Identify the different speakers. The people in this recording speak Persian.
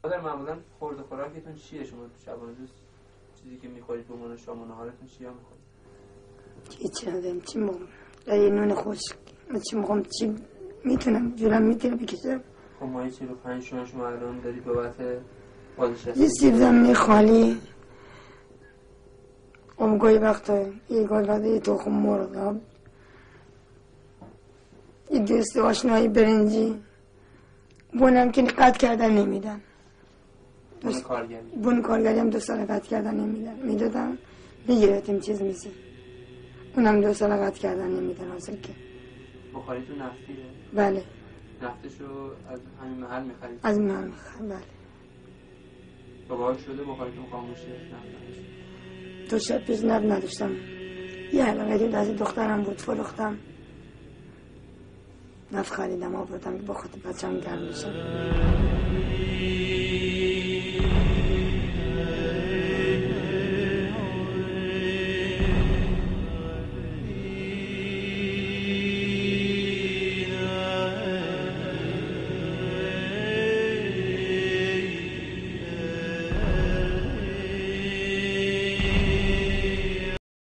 Speaker 1: مادر معمولا خورد خوراکتون چیه شما شبانه روز؟ چیزی که میخورید به عنوان شام و نهارتون چیا میخورید؟
Speaker 2: هیچ ندارم. چی موقع یه نون خشک چی موقع چی میتونم جورم میتونم بکشم.
Speaker 1: خب ماهی 45 تومن شما الان داری بابت بازنشستگی؟
Speaker 2: یه سیب زمینی خالی گاهی وقتا یه گلگاده یه تخم مرغ یه دوست آشنایی برنجی بونم که قطع کردن نمیدن. بون کارگری هم 2 سال قطع کردن نمیدن. میدادم میگیرتیم چیز میزی اونم 2 سال قطع کردن نمیدن. حاصل که
Speaker 1: بخاریتون نفتیه؟
Speaker 2: بله.
Speaker 1: نفتشو از همین محل میخرید؟
Speaker 2: از محل میخرید بله.
Speaker 1: بابا شده بخاریتون خاموشه نفت
Speaker 2: 2 شب پیش نفت نداشتم. یه حلقه دید از دخترم بود فروختم نفت خریدم آوردم که با خود بچم گرم بشم.